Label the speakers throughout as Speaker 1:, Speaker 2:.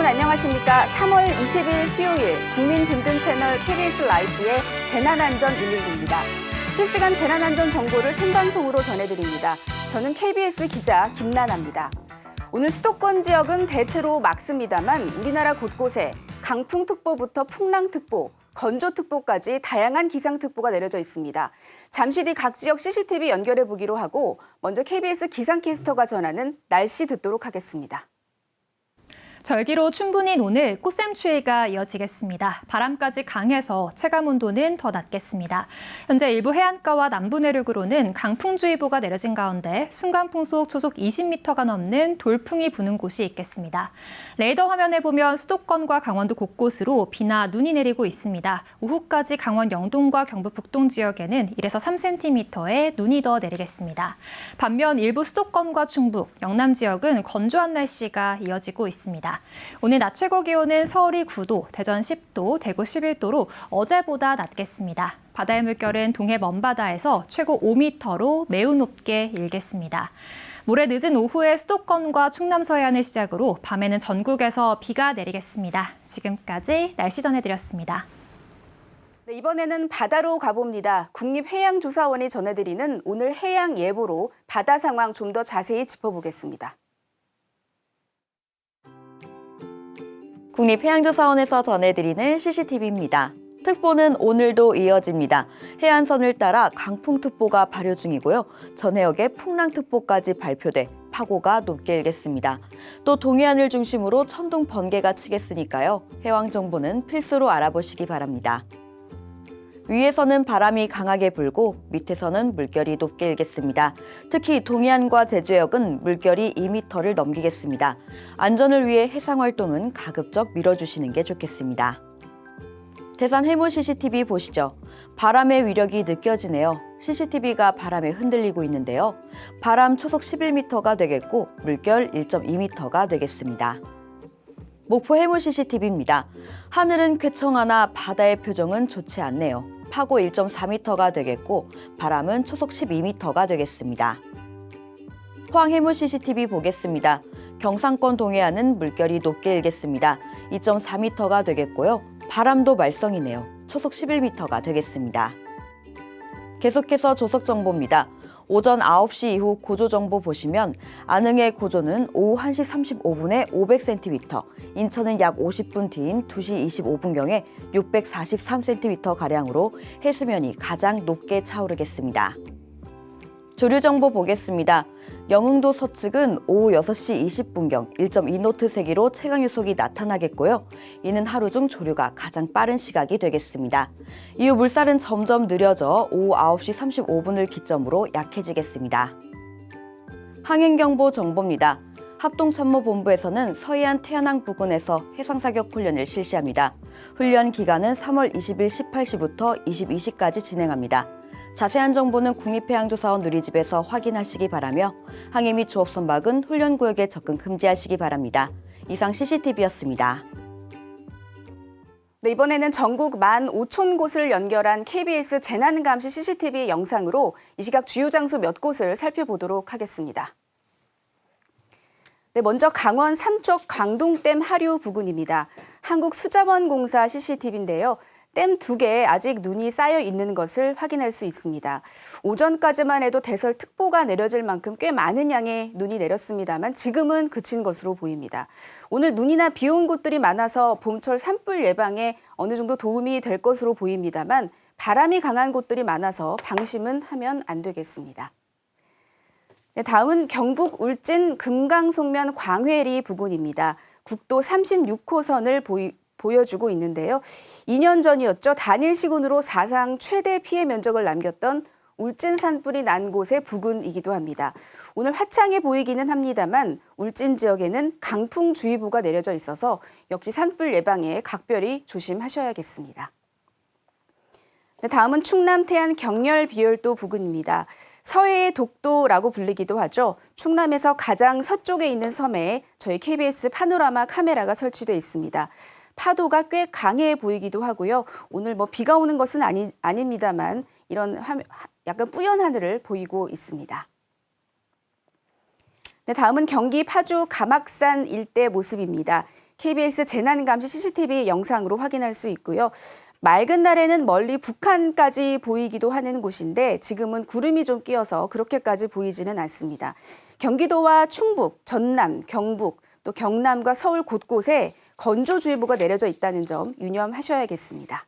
Speaker 1: 여러분 안녕하십니까? 3월 20일 수요일 국민 든든 채널 KBS 라이브의 재난안전 119입니다. 실시간 재난안전 정보를 생방송으로 전해드립니다. 저는 KBS 기자 김나나입니다. 오늘 수도권 지역은 대체로 맑습니다만 우리나라 곳곳에 강풍특보부터 풍랑특보, 건조특보까지 다양한 기상특보가 내려져 있습니다. 잠시 뒤 각 지역 CCTV 연결해 보기로 하고 먼저 KBS 기상캐스터가 전하는 날씨 듣도록 하겠습니다.
Speaker 2: 절기로 충분히 노는 꽃샘추위가 이어지겠습니다. 바람까지 강해서 체감온도는 더 낮겠습니다. 현재 일부 해안가와 남부 내륙으로는 강풍주의보가 내려진 가운데 순간풍속 초속 20m가 넘는 돌풍이 부는 곳이 있겠습니다. 레이더 화면에 보면 수도권과 강원도 곳곳으로 비나 눈이 내리고 있습니다. 오후까지 강원 영동과 경북 북동 지역에는 1에서 3cm의 눈이 더 내리겠습니다. 반면 일부 수도권과 충북, 영남 지역은 건조한 날씨가 이어지고 있습니다. 오늘 낮 최고 기온은 서울이 9도, 대전 10도, 대구 11도로 어제보다 낮겠습니다. 바다의 물결은 동해 먼바다에서 최고 5m로 매우 높게 일겠습니다. 모레 늦은 오후에 수도권과 충남 서해안을 시작으로 밤에는 전국에서 비가 내리겠습니다. 지금까지 날씨 전해드렸습니다.
Speaker 1: 네, 이번에는 바다로 가봅니다. 국립해양조사원이 전해드리는 오늘 해양 예보로 바다 상황 좀 더 자세히 짚어보겠습니다.
Speaker 3: 국립해양조사원에서 전해드리는 CCTV입니다. 특보는 오늘도 이어집니다. 해안선을 따라 강풍특보가 발효 중이고요. 전 해역에 풍랑특보까지 발표돼 파고가 높게 일겠습니다. 또 동해안을 중심으로 천둥 번개가 치겠으니까요. 해왕 정보는 필수로 알아보시기 바랍니다. 위에서는 바람이 강하게 불고 밑에서는 물결이 높게 일겠습니다. 특히 동해안과 제주해역은 물결이 2m를 넘기겠습니다. 안전을 위해 해상활동은 가급적 미뤄주시는 게 좋겠습니다. 대산 해무 CCTV 보시죠. 바람의 위력이 느껴지네요. CCTV가 바람에 흔들리고 있는데요. 바람 초속 11m가 되겠고 물결 1.2m가 되겠습니다. 목포 해무 CCTV입니다. 하늘은 쾌청하나 바다의 표정은 좋지 않네요. 파고 1.4m가 되겠고 바람은 초속 12m가 되겠습니다. 포항 해무 CCTV 보겠습니다. 경상권 동해안은 물결이 높게 일겠습니다. 2.4m가 되겠고요. 바람도 말썽이네요. 초속 11m가 되겠습니다. 계속해서 조석 정보입니다. 오전 9시 이후 고조 정보 보시면 안흥의 고조는 오후 1시 35분에 500cm, 인천은 약 50분 뒤인 2시 25분경에 643cm가량으로 해수면이 가장 높게 차오르겠습니다. 조류 정보 보겠습니다. 영흥도 서측은 오후 6시 20분경 1.2노트 세기로 최강유속이 나타나겠고요. 이는 하루 중 조류가 가장 빠른 시각이 되겠습니다. 이후 물살은 점점 느려져 오후 9시 35분을 기점으로 약해지겠습니다. 항행경보 정보입니다. 합동참모본부에서는 서해안 태안항 부근에서 해상사격 훈련을 실시합니다. 훈련 기간은 3월 20일 18시부터 22시까지 진행합니다. 자세한 정보는 국립해양조사원 누리집에서 확인하시기 바라며 항해 및 조업 선박은 훈련구역에 접근 금지하시기 바랍니다. 이상 CCTV였습니다.
Speaker 1: 네, 이번에는 전국 15,000곳을 연결한 KBS 재난감시 CCTV 영상으로 이 시각 주요 장소 몇 곳을 살펴보도록 하겠습니다. 네, 먼저 강원 삼척 광동댐 하류 부근입니다. 한국수자원공사 CCTV인데요. 댐 2개에 아직 눈이 쌓여 있는 것을 확인할 수 있습니다. 오전까지만 해도 대설특보가 내려질 만큼 꽤 많은 양의 눈이 내렸습니다만 지금은 그친 것으로 보입니다. 오늘 눈이나 비 온 곳들이 많아서 봄철 산불 예방에 어느 정도 도움이 될 것으로 보입니다만 바람이 강한 곳들이 많아서 방심은 하면 안 되겠습니다. 네, 다음은 경북 울진 금강송면 광회리 부근입니다. 국도 36호선을 보여주고 있는데요. 2년 전이었죠. 단일 시군으로 사상 최대 피해 면적을 남겼던 울진 산불이 난 곳의 부근이기도 합니다. 오늘 화창해 보이기는 합니다만 울진 지역에는 강풍주의보가 내려져 있어서 역시 산불 예방에 각별히 조심하셔야겠습니다. 네, 다음은 충남 태안 경렬 비열도 부근입니다. 서해의 독도라고 불리기도 하죠. 충남에서 가장 서쪽에 있는 섬에 저희 KBS 파노라마 카메라가 설치되어 있습니다. 파도가 꽤 강해 보이기도 하고요. 오늘 비가 오는 것은 아닙니다만 이런 약간 뿌연 하늘을 보이고 있습니다. 네, 다음은 경기 파주 가막산 일대 모습입니다. KBS 재난감시 CCTV 영상으로 확인할 수 있고요. 맑은 날에는 멀리 북한까지 보이기도 하는 곳인데 지금은 구름이 좀 끼어서 그렇게까지 보이지는 않습니다. 경기도와 충북, 전남, 경북, 또 경남과 서울 곳곳에 건조주의보가 내려져 있다는 점 유념하셔야겠습니다.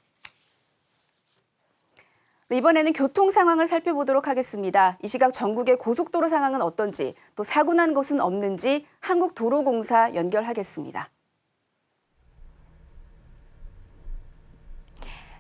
Speaker 1: 이번에는 교통 상황을 살펴보도록 하겠습니다. 이 시각 전국의 고속도로 상황은 어떤지, 또 사고 난 곳은 없는지 한국도로공사 연결하겠습니다.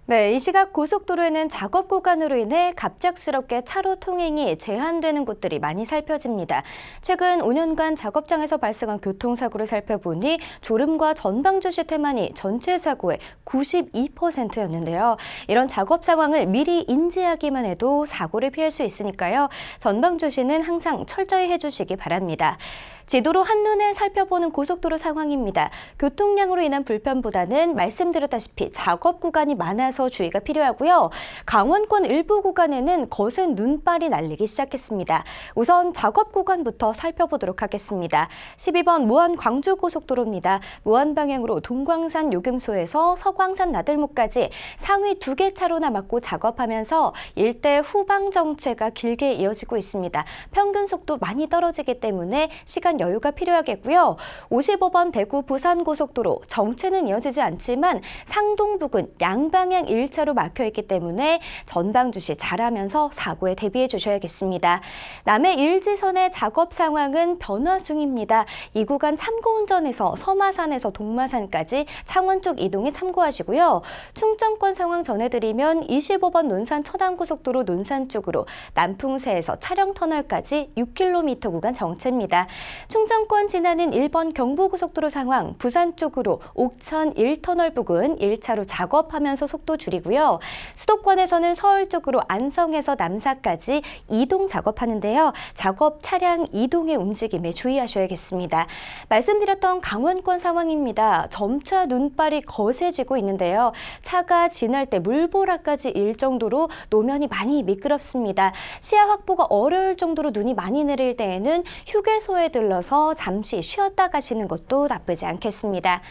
Speaker 4: 네, 이 시각 고속도로에는 작업 구간으로 인해 갑작스럽게 차로 통행이 제한되는 곳들이 많이 살펴집니다. 최근 5년간 작업장에서 발생한 교통사고를 살펴보니 졸음과 전방주시 태만이 전체 사고의 92%였는데요. 이런 작업 상황을 미리 인지하기만 해도 사고를 피할 수 있으니까요. 전방주시는 항상 철저히 해주시기 바랍니다. 지도로 한눈에 살펴보는 고속도로 상황입니다. 교통량으로 인한 불편보다는 말씀드렸다시피 작업 구간이 많아서 주의가 필요하고요. 강원권 일부 구간에는 거센 눈발이 날리기 시작했습니다. 우선 작업 구간부터 살펴보도록 하겠습니다. 12번 무안 광주고속도로입니다. 무안 방향으로 동광산 요금소에서 서광산 나들목까지 상위 2개 차로나 막고 작업하면서 일대 후방 정체가 길게 이어지고 있습니다. 평균 속도 많이 떨어지기 때문에 시간 여유가 필요하겠고요. 55번 대구 부산고속도로 정체는 이어지지 않지만 상동 부근 양방향 1차로 막혀있기 때문에 전방 주시 잘하면서 사고에 대비해 주셔야겠습니다. 남해 일지선의 작업 상황은 변화 중입니다. 이 구간 참고운전에서 서마산에서 동마산까지 창원 쪽 이동에 참고하시고요. 충청권 상황 전해드리면 25번 논산 처단고속도로 논산 쪽으로 남풍세에서 차량터널까지 6km 구간 정체입니다. 충청권 지나는 1번 경부고속도로 상황 부산 쪽으로 옥천 1터널 부근 1차로 작업하면서 속도 줄이고요. 수도권에서는 서울 쪽으로 안성에서 남사까지 이동 작업하는데요. 작업 차량 이동의 움직임에 주의하셔야겠습니다. 말씀드렸던 강원권 상황입니다. 점차 눈발이 거세지고 있는데요. 차가 지날 때 물보라까지 일 정도로 노면이 많이 미끄럽습니다. 시야 확보가 어려울 정도로 눈이 많이 내릴 때에는 휴게소에 들러서 잠시 쉬었다 가시는 것도 나쁘지 않겠습니다.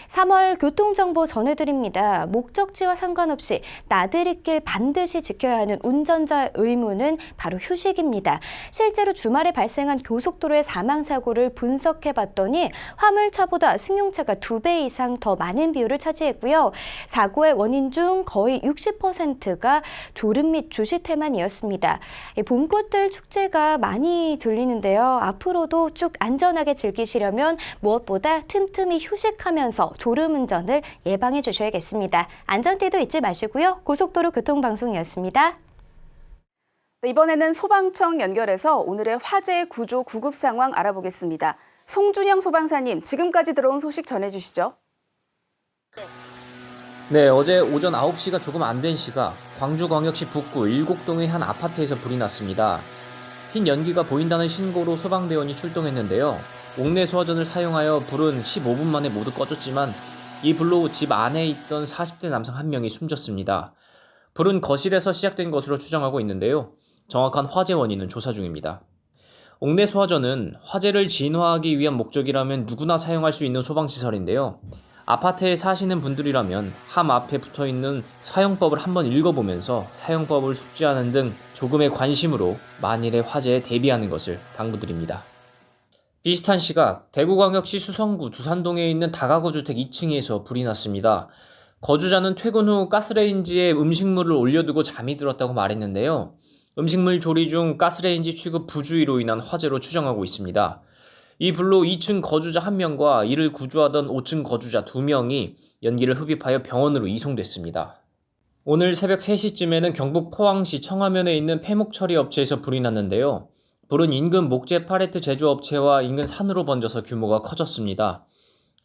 Speaker 4: 3월 교통정보 전해드립니다. 목적지와 상관없이 나들이길 반드시 지켜야 하는 운전자의 의무는 바로 휴식입니다. 실제로 주말에 발생한 고속도로의 사망사고를 분석해봤더니 화물차보다 승용차가 2배 이상 더 많은 비율을 차지했고요. 사고의 원인 중 거의 60%가 졸음 및 주시 태만이었습니다. 봄꽃들 축제가 많이 들리는데요. 앞으로도 쭉 안전하게 즐기시려면 무엇보다 틈틈이 휴식하면서 졸음운전을 예방해 주셔야겠습니다. 안전띠도 잊지 마시고요. 고속도로 교통방송이었습니다.
Speaker 1: 이번에는 소방청 연결해서 오늘의 화재 구조 구급 상황 알아보겠습니다. 송준영 소방사님, 지금까지 들어온 소식 전해주시죠.
Speaker 5: 네, 어제 오전 9시가 조금 안 된 시각 광주광역시 북구 일곡동의 한 아파트에서 불이 났습니다. 흰 연기가 보인다는 신고로 소방대원이 출동했는데요. 옥내 소화전을 사용하여 불은 15분 만에 모두 꺼졌지만 이 불로 집 안에 있던 40대 남성 한 명이 숨졌습니다. 불은 거실에서 시작된 것으로 추정하고 있는데요. 정확한 화재 원인은 조사 중입니다. 옥내 소화전은 화재를 진화하기 위한 목적이라면 누구나 사용할 수 있는 소방시설인데요. 아파트에 사시는 분들이라면 함 앞에 붙어있는 사용법을 한번 읽어보면서 사용법을 숙지하는 등 조금의 관심으로 만일의 화재에 대비하는 것을 당부드립니다. 비슷한 시각 대구광역시 수성구 두산동에 있는 다가구 주택 2층에서 불이 났습니다. 거주자는 퇴근 후 가스레인지에 음식물을 올려두고 잠이 들었다고 말했는데요. 음식물 조리 중 가스레인지 취급 부주의로 인한 화재로 추정하고 있습니다. 이 불로 2층 거주자 1명과 이를 구조하던 5층 거주자 2명이 연기를 흡입하여 병원으로 이송됐습니다. 오늘 새벽 3시쯤에는 경북 포항시 청하면에 있는 폐목 처리 업체에서 불이 났는데요. 불은 인근 목재 팔레트 제조업체와 인근 산으로 번져서 규모가 커졌습니다.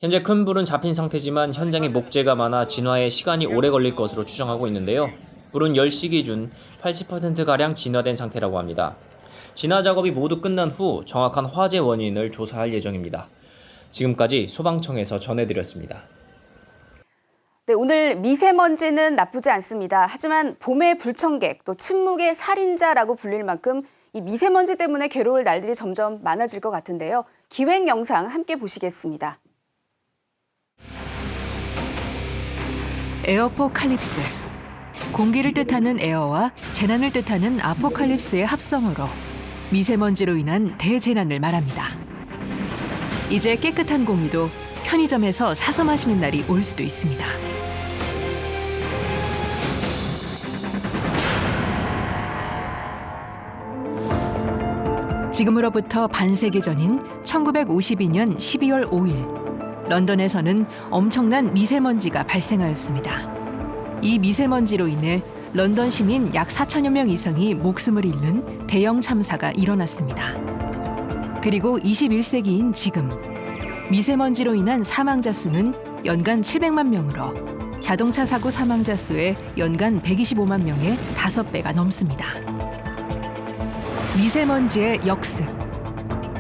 Speaker 5: 현재 큰 불은 잡힌 상태지만 현장에 목재가 많아 진화에 시간이 오래 걸릴 것으로 추정하고 있는데요. 불은 10시 기준 80%가량 진화된 상태라고 합니다. 진화 작업이 모두 끝난 후 정확한 화재 원인을 조사할 예정입니다. 지금까지 소방청에서 전해드렸습니다.
Speaker 1: 네, 오늘 미세먼지는 나쁘지 않습니다. 하지만 봄의 불청객, 또 침묵의 살인자라고 불릴 만큼 이 미세먼지 때문에 괴로울 날들이 점점 많아질 것 같은데요. 기획 영상 함께 보시겠습니다.
Speaker 6: 에어포칼립스. 공기를 뜻하는 에어와 재난을 뜻하는 아포칼립스의 합성어로 미세먼지로 인한 대재난을 말합니다. 이제 깨끗한 공기도 편의점에서 사서 마시는 날이 올 수도 있습니다. 지금으로부터 반세기 전인 1952년 12월 5일, 런던에서는 엄청난 미세먼지가 발생하였습니다. 이 미세먼지로 인해 런던 시민 약 4천여 명 이상이 목숨을 잃는 대형 참사가 일어났습니다. 그리고 21세기인 지금, 미세먼지로 인한 사망자 수는 연간 700만 명으로 자동차 사고 사망자 수의 연간 125만 명의 5배가 넘습니다. 미세먼지의 역습.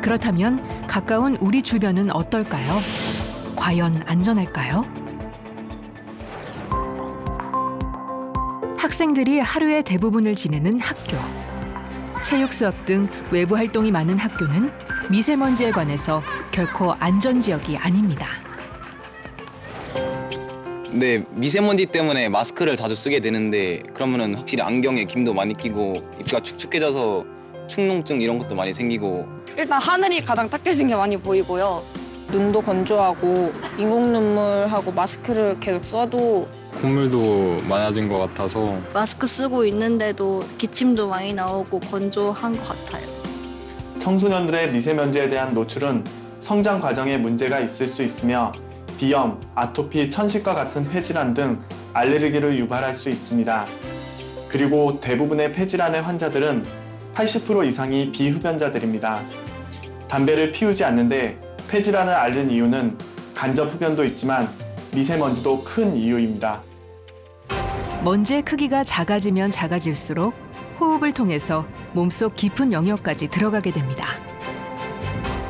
Speaker 6: 그렇다면 가까운 우리 주변은 어떨까요? 과연 안전할까요? 학생들이 하루의 대부분을 지내는 학교. 체육 수업 등 외부 활동이 많은 학교는 미세먼지에 관해서 결코 안전지역이 아닙니다.
Speaker 7: 네, 미세먼지 때문에 마스크를 자주 쓰게 되는데 그러면은 확실히 안경에 김도 많이 끼고 입가 축축해져서 축농증 이런 것도 많이 생기고.
Speaker 8: 일단 하늘이 가장 탁해진 게 많이 보이고요. 눈도 건조하고 인공 눈물하고 마스크를 계속 써도
Speaker 9: 콧물도 많아진 것 같아서
Speaker 10: 마스크 쓰고 있는데도 기침도 많이 나오고 건조한 것 같아요.
Speaker 11: 청소년들의 미세먼지에 대한 노출은 성장 과정에 문제가 있을 수 있으며 비염, 아토피, 천식과 같은 폐질환 등 알레르기를 유발할 수 있습니다. 그리고 대부분의 폐질환의 환자들은 80% 이상이 비흡연자들입니다. 담배를 피우지 않는데 폐질환을 앓는 이유는 간접 흡연도 있지만 미세먼지도 큰 이유입니다.
Speaker 6: 먼지의 크기가 작아지면 작아질수록 호흡을 통해서 몸속 깊은 영역까지 들어가게 됩니다.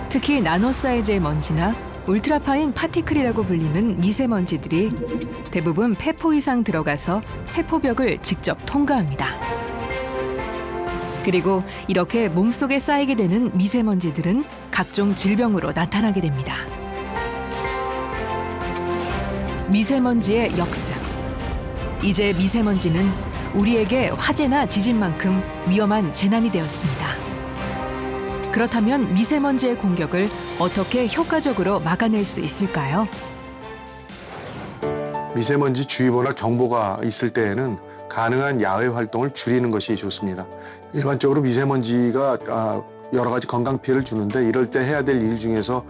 Speaker 6: 특히 나노 사이즈의 먼지나 울트라파인 파티클이라고 불리는 미세먼지들이 대부분 폐포 이상 들어가서 세포벽을 직접 통과합니다. 그리고 이렇게 몸속에 쌓이게 되는 미세먼지들은 각종 질병으로 나타나게 됩니다. 미세먼지의 역습. 이제 미세먼지는 우리에게 화재나 지진만큼 위험한 재난이 되었습니다. 그렇다면 미세먼지의 공격을 어떻게 효과적으로 막아낼 수 있을까요?
Speaker 12: 미세먼지 주의보나 경보가 있을 때에는 가능한 야외 활동을 줄이는 것이 좋습니다. 일반적으로 미세먼지가 여러 가지 건강 피해를 주는데 이럴 때 해야 될 일 중에서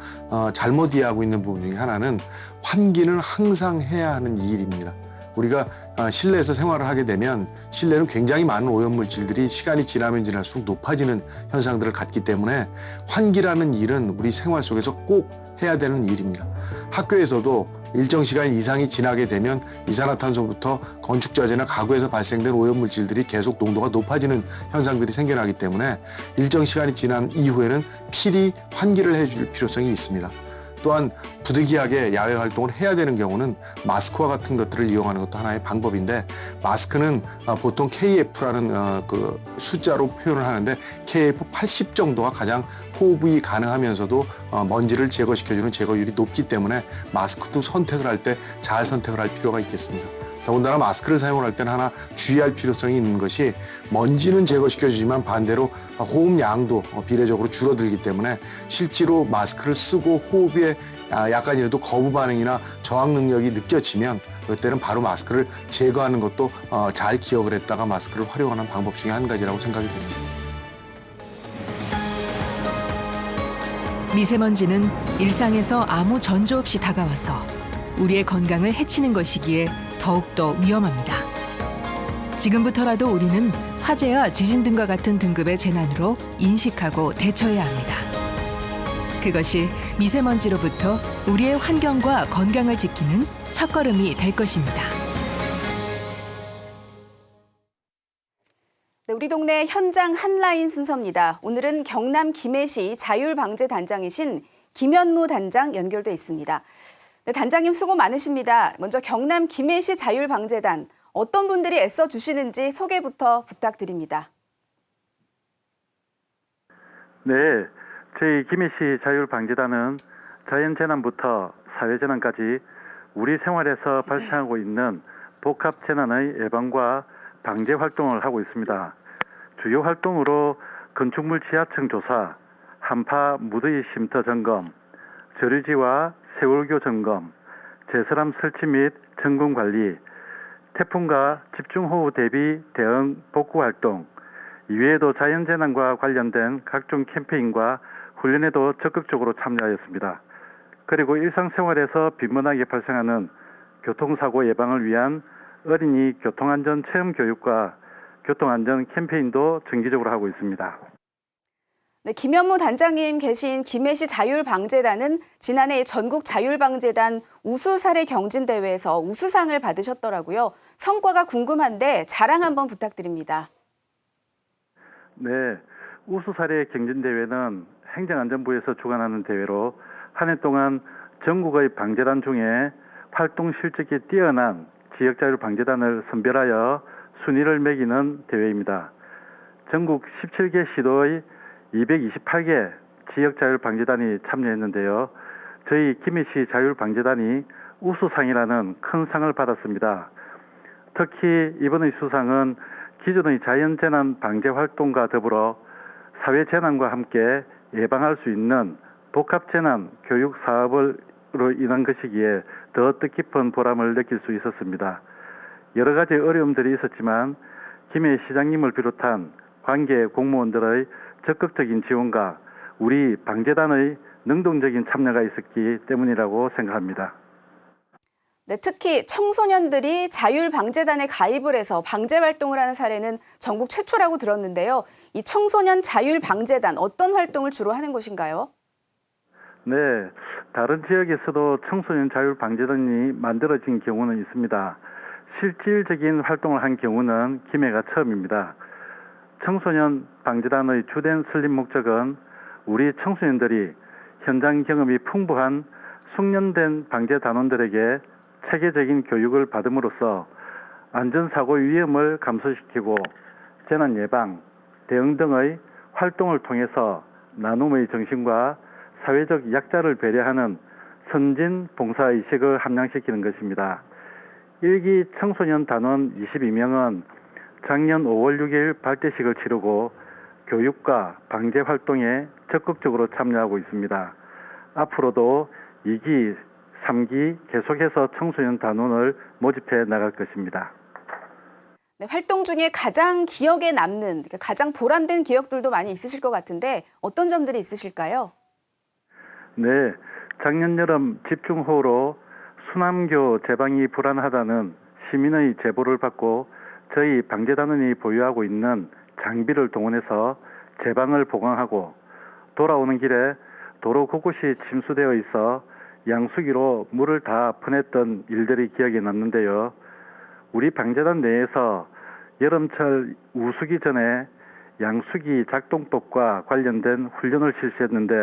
Speaker 12: 잘못 이해하고 있는 부분 중에 하나는 환기는 항상 해야 하는 일입니다. 우리가 실내에서 생활을 하게 되면 실내는 굉장히 많은 오염물질들이 시간이 지나면 지날수록 높아지는 현상들을 갖기 때문에 환기라는 일은 우리 생활 속에서 꼭 해야 되는 일입니다. 학교에서도 일정 시간 이상이 지나게 되면 이산화탄소부터 건축자재나 가구에서 발생된 오염물질들이 계속 농도가 높아지는 현상들이 생겨나기 때문에 일정 시간이 지난 이후에는 필히 환기를 해줄 필요성이 있습니다. 또한 부득이하게 야외 활동을 해야 되는 경우는 마스크와 같은 것들을 이용하는 것도 하나의 방법인데, 마스크는 보통 KF라는 그 숫자로 표현을 하는데 KF 80 정도가 가장 호흡이 가능하면서도 먼지를 제거시켜주는 제거율이 높기 때문에 마스크도 선택을 할 때 잘 선택을 할 필요가 있겠습니다. 더군다나 마스크를 사용을 할 때는 하나 주의할 필요성이 있는 것이, 먼지는 제거시켜주지만 반대로 호흡량도 비례적으로 줄어들기 때문에 실제로 마스크를 쓰고 호흡에 약간이라도 거부 반응이나 저항 능력이 느껴지면 그때는 바로 마스크를 제거하는 것도 잘 기억을 했다가 마스크를 활용하는 방법 중에 한 가지라고 생각이 됩니다.
Speaker 6: 미세먼지는 일상에서 아무 전조 없이 다가와서 우리의 건강을 해치는 것이기에 더욱더 위험합니다. 지금부터라도 우리는 화재와 지진 등과 같은 등급의 재난으로 인식하고 대처해야 합니다. 그것이 미세먼지로부터 우리의 환경과 건강을 지키는 첫걸음이 될 것입니다.
Speaker 1: 네, 우리 동네 현장 한라인 순서입니다. 오늘은 경남 김해시 자율방재단장이신 김현무 단장 연결돼 있습니다. 네, 단장님 수고 많으십니다. 먼저 경남 김해시 자율방재단, 어떤 분들이 애써주시는지 소개부터 부탁드립니다.
Speaker 13: 네, 저희 김해시 자율방재단은 자연재난부터 사회재난까지 우리 생활에서 발생하고 있는 복합 재난의 예방과 방제 활동을 하고 있습니다. 주요 활동으로 건축물 지하층 조사, 한파 무더위 쉼터 점검, 저류지와 세월교 점검, 제설함 설치 및 점검 관리, 태풍과 집중호우 대비 대응 복구 활동, 이외에도 자연재난과 관련된 각종 캠페인과 훈련에도 적극적으로 참여하였습니다. 그리고 일상생활에서 빈번하게 발생하는 교통사고 예방을 위한 어린이 교통안전 체험 교육과 교통안전 캠페인도 정기적으로 하고 있습니다.
Speaker 1: 네, 김현무 단장님 계신 김해시 자율방재단은 지난해 전국 자율방재단 우수사례 경진대회에서 우수상을 받으셨더라고요. 성과가 궁금한데 자랑 한번 부탁드립니다.
Speaker 13: 네, 우수사례 경진대회는 행정안전부에서 주관하는 대회로 한 해 동안 전국의 방재단 중에 활동 실적이 뛰어난 지역자율방재단을 선별하여 순위를 매기는 대회입니다. 전국 17개 시도의 228개 지역자율방재단이 참여했는데요. 저희 김해시 자율방재단이 우수상이라는 큰 상을 받았습니다. 특히 이번의 수상은 기존의 자연재난 방제 활동과 더불어 사회재난과 함께 예방할 수 있는 복합재난 교육 사업으로 인한 것이기에 더 뜻깊은 보람을 느낄 수 있었습니다. 여러 가지 어려움들이 있었지만 김해 시장님을 비롯한 관계 공무원들의 적극적인 지원과 우리 방재단의 능동적인 참여가 있었기 때문이라고 생각합니다.
Speaker 1: 네, 특히 청소년들이 자율방재단에 가입을 해서 방재 활동을 하는 사례는 전국 최초라고 들었는데요. 이 청소년 자율방재단 어떤 활동을 주로 하는 곳인가요?
Speaker 13: 네, 다른 지역에서도 청소년 자율방재단이 만들어진 경우는 있습니다. 실질적인 활동을 한 경우는 김해가 처음입니다. 청소년 방재단의 주된 설립 목적은 우리 청소년들이 현장 경험이 풍부한 숙련된 방재단원들에게 체계적인 교육을 받음으로써 안전사고 위험을 감소시키고 재난 예방, 대응 등의 활동을 통해서 나눔의 정신과 사회적 약자를 배려하는 선진 봉사의식을 함양시키는 것입니다. 1기 청소년 단원 22명은 작년 5월 6일 발대식을 치르고 교육과 방제 활동에 적극적으로 참여하고 있습니다. 앞으로도 2기, 3기 계속해서 청소년 단원을 모집해 나갈 것입니다.
Speaker 1: 네, 활동 중에 가장 기억에 남는, 가장 보람된 기억들도 많이 있으실 것 같은데 어떤 점들이 있으실까요?
Speaker 13: 네, 작년 여름 집중호우로 수남교 제방이 불안하다는 시민의 제보를 받고 저희 방재단원이 보유하고 있는 장비를 동원해서 제방을 보강하고 돌아오는 길에 도로 곳곳이 침수되어 있어 양수기로 물을 다 퍼냈던 일들이 기억에 남는데요. 우리 방재단 내에서 여름철 우수기 전에 양수기 작동법과 관련된 훈련을 실시했는데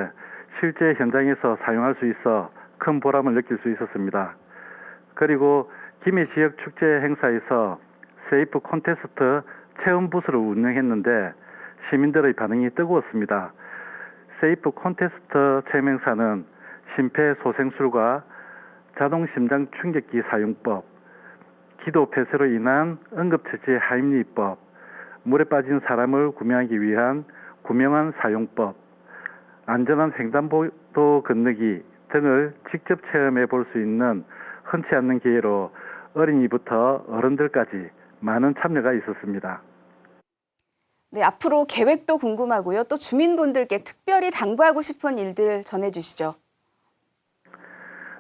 Speaker 13: 실제 현장에서 사용할 수 있어 큰 보람을 느낄 수 있었습니다. 그리고 김해 지역 축제 행사에서 세이프 콘테스트 체험 부스를 운영했는데 시민들의 반응이 뜨거웠습니다. 세이프 콘테스트 체험 행사는 심폐소생술과 자동심장 충격기 사용법, 기도 폐쇄로 인한 응급처치 하임리법, 물에 빠진 사람을 구명하기 위한 구명환 사용법, 안전한 횡단보도 건너기 등을 직접 체험해 볼 수 있는 흔치 않는 기회로 어린이부터 어른들까지 많은 참여가 있었습니다.
Speaker 1: 네, 앞으로 계획도 궁금하고요. 또 주민분들께 특별히 당부하고 싶은 일들 전해주시죠.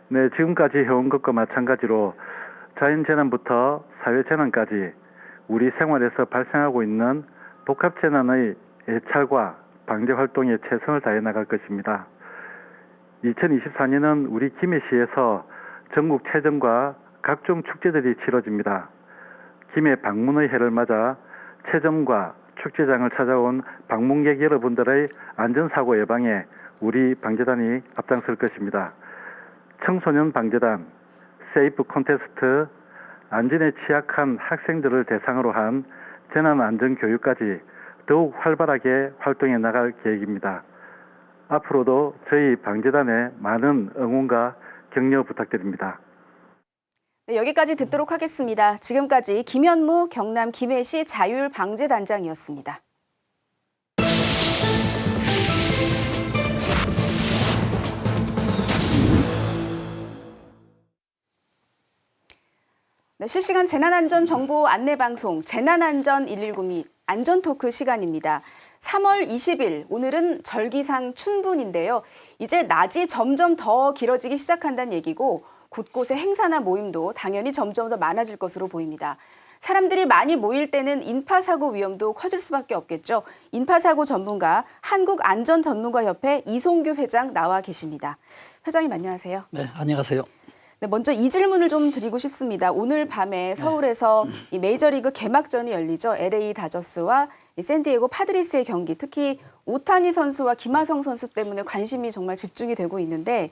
Speaker 13: 네, 지금까지 해온 것과 마찬가지로 자연재난부터 사회재난까지 우리 생활에서 발생하고 있는 복합재난의 예찰과 방제 활동에 최선을 다해 나갈 것입니다. 2024년은 우리 김해시에서 전국 체점과 각종 축제들이 치러집니다. 김해 방문의 해를 맞아 체점과 축제장을 찾아온 방문객 여러분들의 안전사고 예방에 우리 방재단이 앞장설 것입니다. 청소년 방재단, 세이프 콘테스트, 안전에 취약한 학생들을 대상으로 한 재난안전교육까지 더욱 활발하게 활동해 나갈 계획입니다. 앞으로도 저희 방재단에 많은 응원과 격려 부탁드립니다.
Speaker 1: 네, 여기까지 듣도록 하겠습니다. 지금까지 김현무 경남 김해시 자율방재단장이었습니다. 네, 실시간 재난안전 정보 안내방송 재난안전 119미 안전토크 시간입니다. 3월 20일 오늘은 절기상 춘분인데요. 이제 낮이 점점 더 길어지기 시작한다는 얘기고 곳곳에 행사나 모임도 당연히 점점 더 많아질 것으로 보입니다. 사람들이 많이 모일 때는 인파사고 위험도 커질 수밖에 없겠죠. 인파사고 전문가 한국안전전문가협회 이송규 회장 나와 계십니다. 회장님 안녕하세요.
Speaker 14: 네, 안녕하세요.
Speaker 1: 네, 먼저 이 질문을 좀 드리고 싶습니다. 오늘 밤에 서울에서 이 메이저리그 개막전이 열리죠. LA 다저스와 샌디에고 파드리스의 경기, 특히 오타니 선수와 김하성 선수 때문에 관심이 정말 집중이 되고 있는데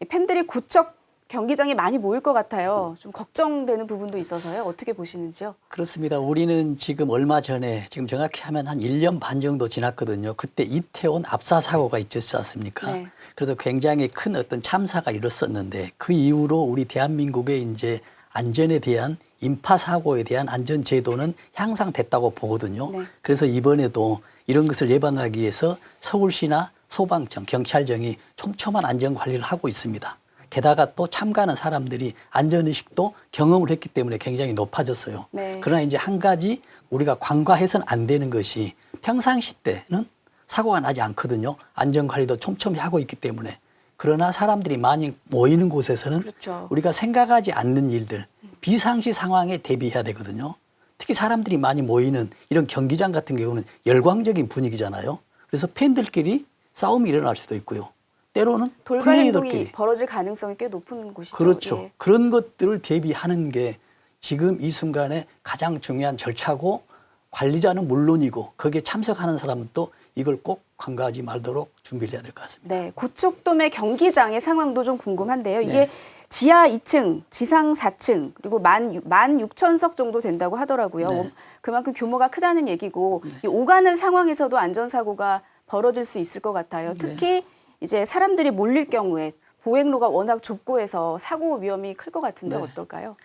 Speaker 1: 팬들이 고척 경기장에 많이 모일 것 같아요. 좀 걱정되는 부분도 있어서요. 어떻게 보시는지요?
Speaker 14: 그렇습니다. 우리는 지금 얼마 전에 지금 정확히 하면 한 1년 반 정도 지났거든요. 그때 이태원 압사 사고가 있었지 않습니까?
Speaker 1: 네.
Speaker 14: 그래서 굉장히 큰 어떤 참사가 일었었는데 그 이후로 우리 대한민국의 이제 안전에 대한 인파 사고에 대한 안전 제도는 향상됐다고 보거든요.
Speaker 1: 네.
Speaker 14: 그래서 이번에도 이런 것을 예방하기 위해서 서울시나 소방청, 경찰청이 촘촘한 안전 관리를 하고 있습니다. 게다가 또 참가하는 사람들이 안전의식도 경험을 했기 때문에 굉장히 높아졌어요.
Speaker 1: 네.
Speaker 14: 그러나 이제 한 가지 우리가 간과해서는 안 되는 것이 평상시 때는 사고가 나지 않거든요. 안전관리도 촘촘히 하고 있기 때문에. 그러나 사람들이 많이 모이는 곳에서는
Speaker 1: 그렇죠.
Speaker 14: 우리가 생각하지 않는 일들, 비상시 상황에 대비해야 되거든요. 특히 사람들이 많이 모이는 이런 경기장 같은 경우는 열광적인 분위기잖아요. 그래서 팬들끼리 싸움이 일어날 수도 있고요. 때로는
Speaker 1: 돌발 행동이
Speaker 14: 플레이어들끼리.
Speaker 1: 벌어질 가능성이 꽤 높은 곳이죠.
Speaker 14: 그렇죠.
Speaker 1: 예.
Speaker 14: 그런 것들을 대비하는 게 지금 이 순간에 가장 중요한 절차고 관리자는 물론이고 거기에 참석하는 사람은 또 이걸 꼭 간과하지 말도록 준비를 해야 될 것 같습니다.
Speaker 1: 네, 고척돔의 경기장의 상황도 좀 궁금한데요. 이게
Speaker 14: 네.
Speaker 1: 지하 2층, 지상 4층, 그리고 16,000석 정도 된다고 하더라고요.
Speaker 14: 네.
Speaker 1: 그만큼 규모가 크다는 얘기고 이 오가는 상황에서도 안전사고가 벌어질 수 있을 것 같아요. 특히 이제 사람들이 몰릴 경우에 보행로가 워낙 좁고 해서 사고 위험이 클 것 같은데
Speaker 14: 네.
Speaker 1: 어떨까요?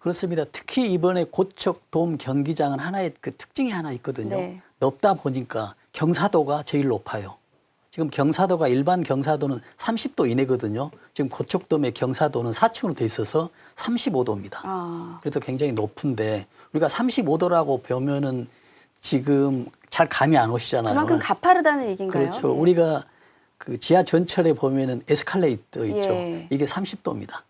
Speaker 14: 그렇습니다. 특히 이번에 고척돔 경기장은 하나의 그 특징이 하나 있거든요.
Speaker 1: 네.
Speaker 14: 넓다 보니까 경사도가 제일 높아요. 지금 경사도가 일반 경사도는 30도 이내거든요. 지금 고척돔의 경사도는 4층으로 돼 있어서 35도입니다. 그래서 굉장히 높은데 우리가 35도라고 보면은 지금 잘 감이 안 오시잖아요.
Speaker 1: 그만큼 가파르다는 얘기인가요?
Speaker 14: 그렇죠.
Speaker 1: 네.
Speaker 14: 우리가 그 지하 전철에 보면은 에스컬레이터 있죠.
Speaker 1: 예.
Speaker 14: 이게 30도입니다.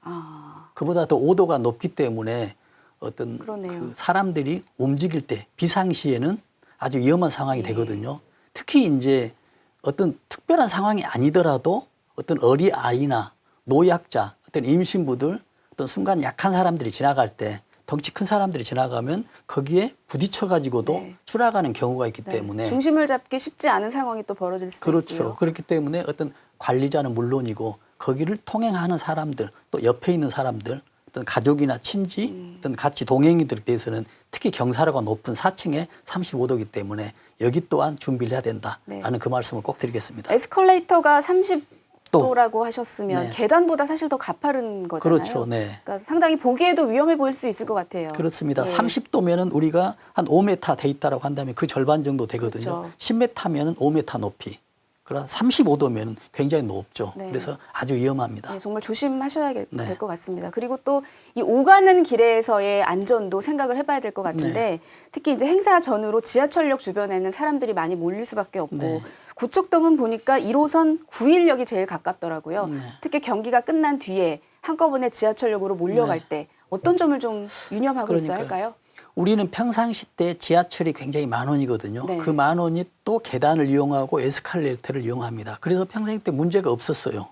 Speaker 14: 그보다 더 5도가 높기 때문에 어떤 그 사람들이 움직일 때 비상시에는 아주 위험한 상황이 되거든요. 특히 이제 어떤 특별한 상황이 아니더라도 어떤 어린아이나 노약자, 어떤 임신부들, 어떤 순간 약한 사람들이 지나갈 때 덩치 큰 사람들이 지나가면 거기에 부딪혀가지고도 추락하는 경우가 있기 때문에
Speaker 1: 중심을 잡기 쉽지 않은 상황이 또 벌어질 수도
Speaker 14: 그렇죠.
Speaker 1: 있고요.
Speaker 14: 그렇기 때문에 어떤 관리자는 물론이고 거기를 통행하는 사람들 또 옆에 있는 사람들 어떤 가족이나 친지 어떤 같이 동행인들에 대해서는 특히 경사로가 높은 4층에 35도이기 때문에 여기 또한 준비를 해야 된다라는 그 말씀을 꼭 드리겠습니다.
Speaker 1: 에스컬레이터가 30도라고 하셨으면
Speaker 14: 네.
Speaker 1: 계단보다 사실 더 가파른 거잖아요.
Speaker 14: 그렇죠. 네.
Speaker 1: 그러니까 상당히 보기에도 위험해 보일 수 있을 것 같아요.
Speaker 14: 그렇습니다.
Speaker 1: 예.
Speaker 14: 30도면은 우리가 한 5m 돼 있다라고 한다면 그 절반 정도 되거든요.
Speaker 1: 그렇죠.
Speaker 14: 10m면은 5m 높이. 그러나 35도면은 굉장히 높죠.
Speaker 1: 네.
Speaker 14: 그래서 아주 위험합니다.
Speaker 1: 네, 정말 조심하셔야 될
Speaker 14: 네.
Speaker 1: 것 같습니다. 그리고 또 이 오가는 길에서의 안전도 생각을 해봐야 될 것 같은데
Speaker 14: 네.
Speaker 1: 특히 이제 행사 전후로 지하철역 주변에는 사람들이 많이 몰릴 수밖에 없고
Speaker 14: 네.
Speaker 1: 고척돔은 보니까 1호선 9일역이 제일 가깝더라고요.
Speaker 14: 네.
Speaker 1: 특히 경기가 끝난 뒤에 한꺼번에 지하철역으로 몰려갈
Speaker 14: 네.
Speaker 1: 때 어떤 점을 좀 유념하고 있어야 할까요?
Speaker 14: 우리는 평상시 때 지하철이 굉장히 만원이거든요.
Speaker 1: 네.
Speaker 14: 그 만원이 또 계단을 이용하고 에스컬레이터를 이용합니다. 그래서 평상시 때 문제가 없었어요.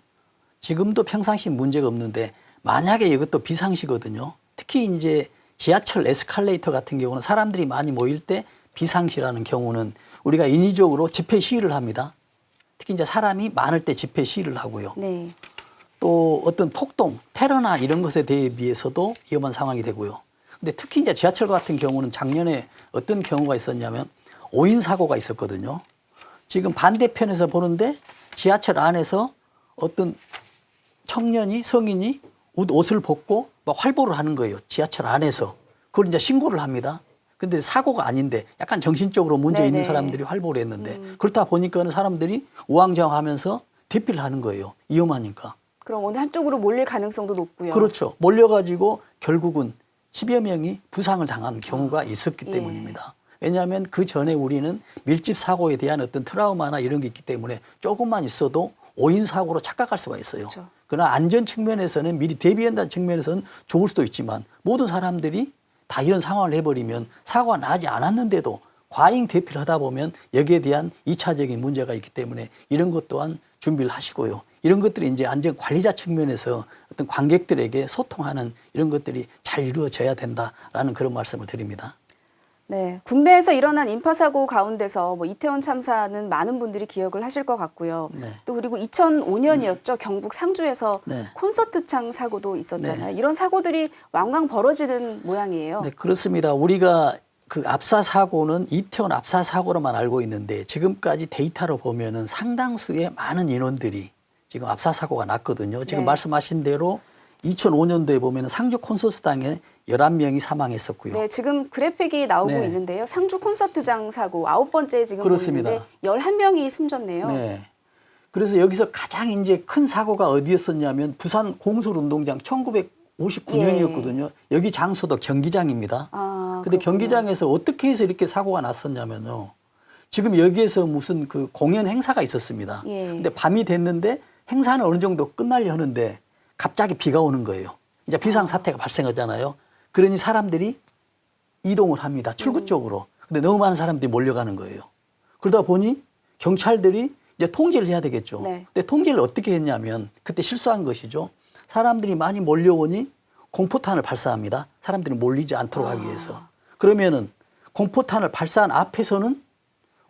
Speaker 14: 지금도 평상시 문제가 없는데 만약에 이것도 비상시거든요. 특히 이제 지하철 에스컬레이터 같은 경우는 사람들이 많이 모일 때 비상시라는 경우는 우리가 인위적으로 집회 시위를 합니다. 특히 이제 사람이 많을 때 집회 시위를 하고요.
Speaker 1: 네.
Speaker 14: 또 어떤 폭동, 테러나 이런 것에 대비해서도 위험한 상황이 되고요. 근데 특히 이제 지하철 같은 경우는 작년에 어떤 경우가 있었냐면 5인 사고가 있었거든요. 지금 반대편에서 보는데 지하철 안에서 어떤 청년이 성인이 옷을 벗고 막 활보를 하는 거예요. 지하철 안에서. 그걸 이제 신고를 합니다. 근데 사고가 아닌데 약간 정신적으로 문제 있는 사람들이 활보를 했는데 그렇다 보니까는 사람들이 우왕좌왕하면서 대피를 하는 거예요. 위험하니까.
Speaker 1: 그럼 어느 한쪽으로 몰릴 가능성도 높고요.
Speaker 14: 그렇죠. 몰려가지고 결국은 10여 명이 부상을 당한 경우가 있었기 때문입니다. 왜냐하면 그 전에 우리는 밀집 사고에 대한 어떤 트라우마나 이런 게 있기 때문에 조금만 있어도 오인 사고로 착각할 수가 있어요. 그렇죠. 그러나 안전 측면에서는 미리 대비한다는 측면에서는 좋을 수도 있지만 모든 사람들이 다 이런 상황을 해버리면 사고가 나지 않았는데도 과잉 대피를 하다 보면 여기에 대한 2차적인 문제가 있기 때문에 이런 것 또한 준비를 하시고요. 이런 것들이 이제 안전 관리자 측면에서 어떤 관객들에게 소통하는 이런 것들이 잘 이루어져야 된다라는 그런 말씀을 드립니다.
Speaker 1: 네, 국내에서 일어난 인파사고 가운데서 뭐 이태원 참사는 많은 분들이 기억을 하실 것 같고요. 또 그리고 2005년이었죠. 경북 상주에서 콘서트장 사고도 있었잖아요. 이런 사고들이 왕왕 벌어지는 모양이에요.
Speaker 14: 네, 그렇습니다. 우리가 그 압사 사고는 이태원 압사 사고로만 알고 있는데 지금까지 데이터로 보면은 상당수의 많은 인원들이 지금 압사 사고가 났거든요. 지금 말씀하신 대로 2005년도에 보면 상주 콘서트장에 11명이 사망했었고요.
Speaker 1: 네, 지금 그래픽이 나오고 있는데요. 상주 콘서트장 사고 9번째 지금 보이는데 11명이 숨졌네요.
Speaker 14: 네. 그래서 여기서 가장 이제 큰 사고가 어디였었냐면 부산 공설운동장 1959년이었거든요. 여기 장소도 경기장입니다. 근데 경기장에서 어떻게 해서 이렇게 사고가 났었냐면요. 지금 여기에서 무슨 그 공연 행사가 있었습니다. 근데 밤이 됐는데 행사는 어느 정도 끝나려 하는데 갑자기 비가 오는 거예요. 이제 비상사태가 발생하잖아요. 그러니 사람들이 이동을 합니다. 출구 쪽으로. 근데 너무 많은 사람들이 몰려가는 거예요. 그러다 보니 경찰들이 이제 통제를 해야 되겠죠. 근데 통제를 어떻게 했냐면 그때 실수한 것이죠. 사람들이 많이 몰려오니 공포탄을 발사합니다. 사람들이 몰리지 않도록 하기 위해서. 그러면은 공포탄을 발사한 앞에서는